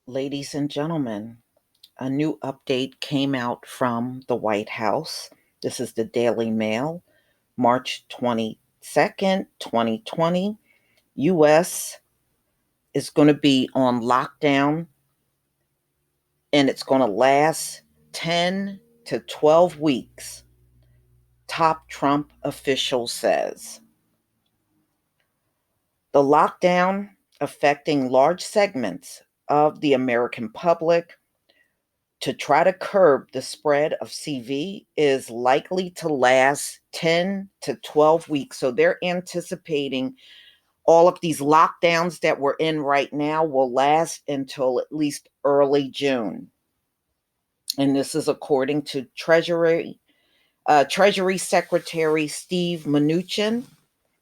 Ladies and gentlemen, a new update came out from the White House. This is the Daily Mail, March 22nd, 2020. US is going to be on lockdown and it's going to last 10 to 12 weeks, top Trump official says. The lockdown affecting large segments of the American public to try to curb the spread of CV is likely to last 10 to 12 weeks. So they're anticipating all of these lockdowns that we're in right now will last until at least early June. And this is according to Treasury Secretary Steve Mnuchin.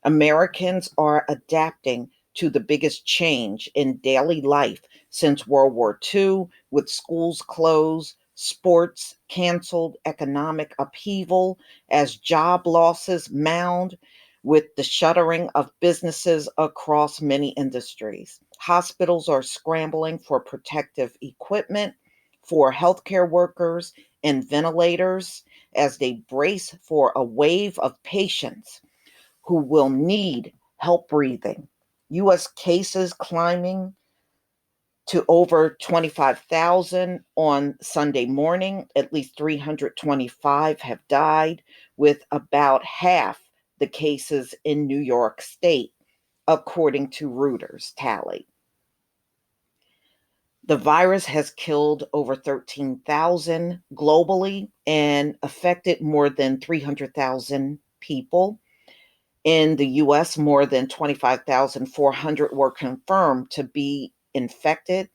Americans are adapting to the biggest change in daily life since World War II, with schools closed, sports canceled, economic upheaval as job losses mound, with the shuttering of businesses across many industries. Hospitals are scrambling for protective equipment for healthcare workers and ventilators as they brace for a wave of patients who will need help breathing. U.S. cases climbing to over 25,000 on Sunday morning. At least 325 have died, with about half the cases in New York State, according to Reuters tally. The virus has killed over 13,000 globally and affected more than 300,000 people. In the US, more than 25,400 were confirmed to be infected,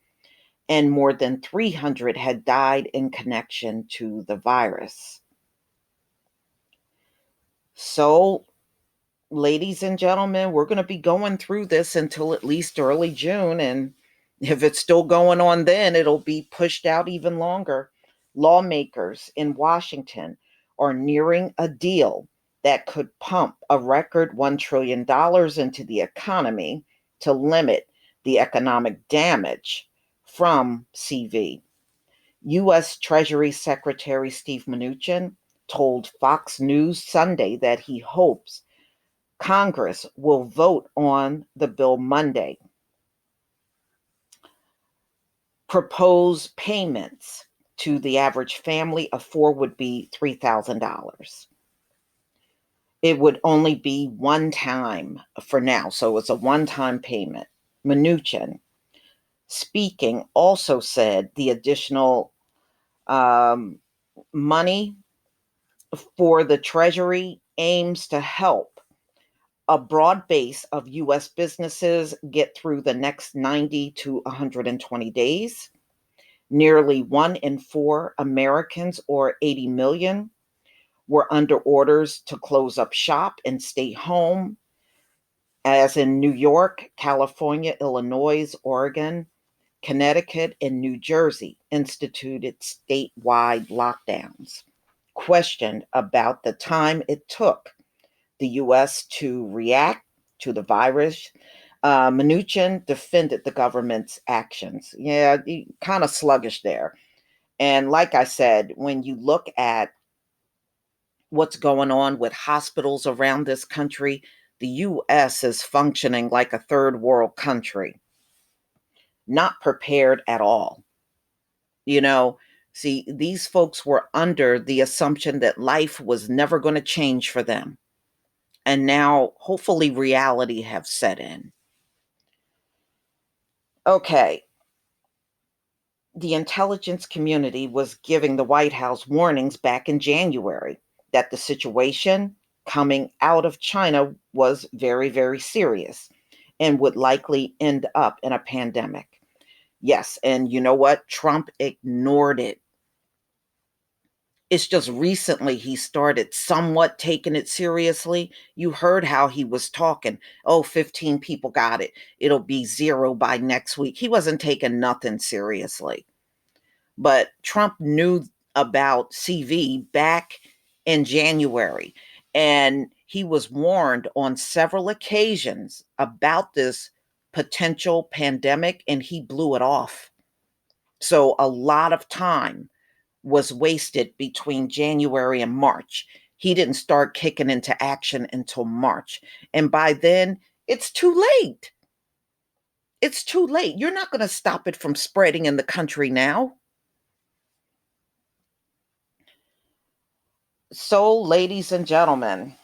and more than 300 had died in connection to the virus. So, ladies and gentlemen, we're going to be going through this until at least early June. And if it's still going on then, it'll be pushed out even longer. Lawmakers in Washington are nearing a deal that could pump a record $1 trillion into the economy to limit the economic damage from CV. U.S. Treasury Secretary Steve Mnuchin told Fox News Sunday that he hopes Congress will vote on the bill Monday. Propose payments to the average family of four would be $3,000. It would only be one time for now, so it's a one-time payment. Mnuchin, speaking, also said the additional money for the Treasury aims to help a broad base of U.S. businesses get through the next 90 to 120 days. Nearly 1 in 4 Americans, or 80 million, were under orders to close up shop and stay home, as in New York, California, Illinois, Oregon, Connecticut, and New Jersey instituted statewide lockdowns. Questioned about the time it took the U.S. to react to the virus, Mnuchin defended the government's actions. Yeah, kind of sluggish there. And like I said, when you look at what's going on with hospitals around this country, the U.S. is functioning like a third world country, not prepared at all. You know, see, these folks were under the assumption that life was never going to change for them. And now, hopefully, reality have set in. Okay, the intelligence community was giving the White House warnings back in January that the situation coming out of China was very, very serious and would likely end up in a pandemic. Yes, and you know what? Trump ignored it. It's just recently he started somewhat taking it seriously. You heard how he was talking. Oh, 15 people got it. It'll be zero by next week. He wasn't taking nothing seriously. But Trump knew about CV back in January, and he was warned on several occasions about this potential pandemic, and he blew it off. So a lot of time was wasted between January and March. He didn't start kicking into action until March. And by then, it's too late. It's too late. You're not going to stop it from spreading in the country now. So, ladies and gentlemen,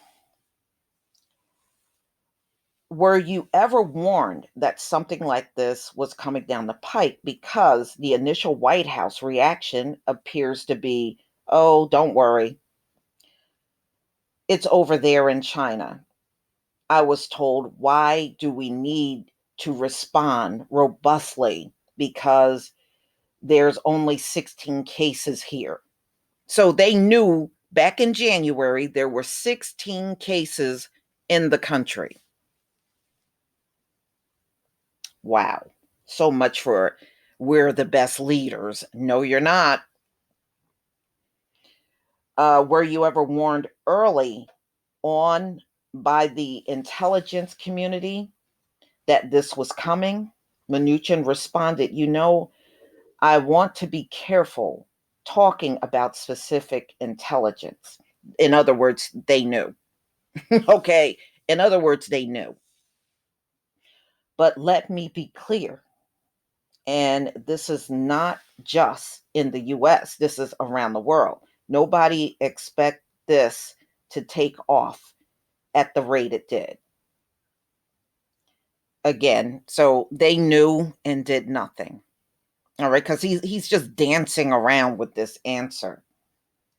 were you ever warned that something like this was coming down the pike? Because the initial White House reaction appears to be, oh, don't worry, it's over there in China. I was told, why do we need to respond robustly? Because there's only 16 cases here. So they knew back in January there were 16 cases in the country. Wow. So much for we're the best leaders. No, you're not. Were you ever warned early on by the intelligence community that this was coming? Mnuchin responded, I want to be careful talking about specific intelligence. In other words, they knew. Okay. In other words, they knew. But let me be clear. And this is not just in the US, this is around the world. Nobody expect this to take off at the rate it did. Again, so they knew and did nothing. All right, because he's just dancing around with this answer.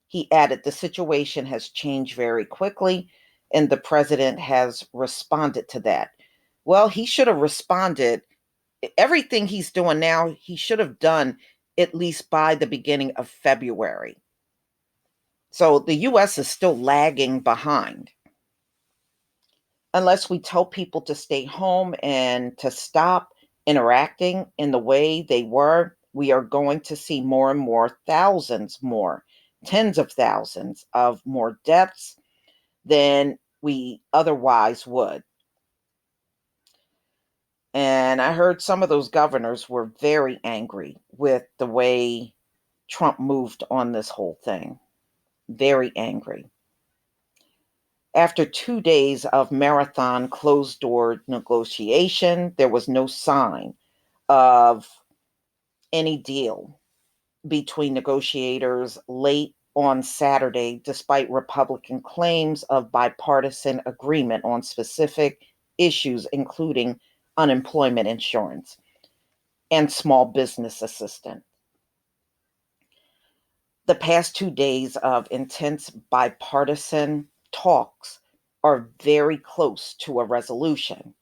He added, the situation has changed very quickly, and the president has responded to that. Well, he should have responded. Everything he's doing now, he should have done at least by the beginning of February. So the US is still lagging behind. Unless we tell people to stay home and to stop interacting in the way they were, we are going to see more and more thousands more, tens of thousands of more deaths than we otherwise would. And I heard some of those governors were very angry with the way Trump moved on this whole thing. Very angry. After 2 days of marathon closed door negotiation, there was no sign of any deal between negotiators late on Saturday, despite Republican claims of bipartisan agreement on specific issues, including unemployment insurance and small business assistance. The past 2 days of intense bipartisan talks are very close to a resolution.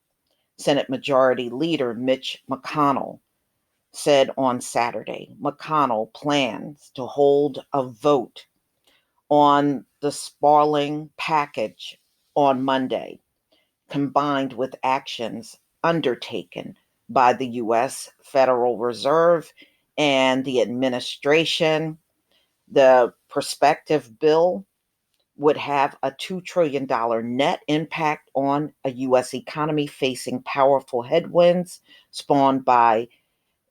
Senate Majority Leader Mitch McConnell said on Saturday, McConnell plans to hold a vote on the sprawling package on Monday, combined with actions undertaken by the U.S. Federal Reserve and the administration. The prospective bill would have a $2 trillion net impact on a U.S. economy facing powerful headwinds spawned by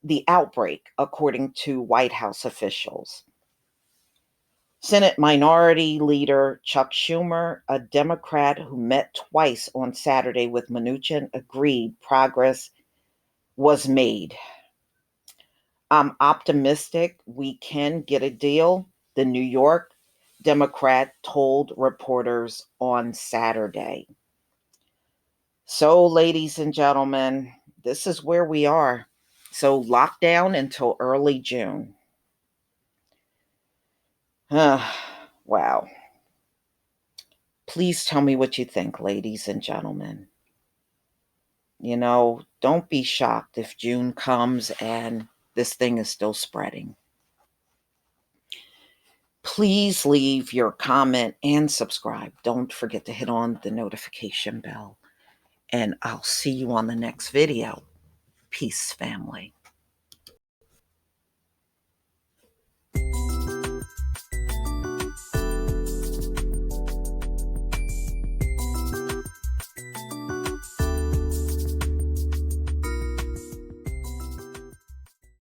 the outbreak, according to White House officials. Senate Minority Leader Chuck Schumer, a Democrat who met twice on Saturday with Mnuchin, agreed progress was made. I'm optimistic we can get a deal, the New York Democrat told reporters on Saturday. So, ladies and gentlemen, this is where we are. So, lockdown until early June. Wow. Please tell me what you think, ladies and gentlemen. Don't be shocked if June comes and this thing is still spreading. Please leave your comment and subscribe. Don't forget to hit on the notification bell. And I'll see you on the next video. Peace, family.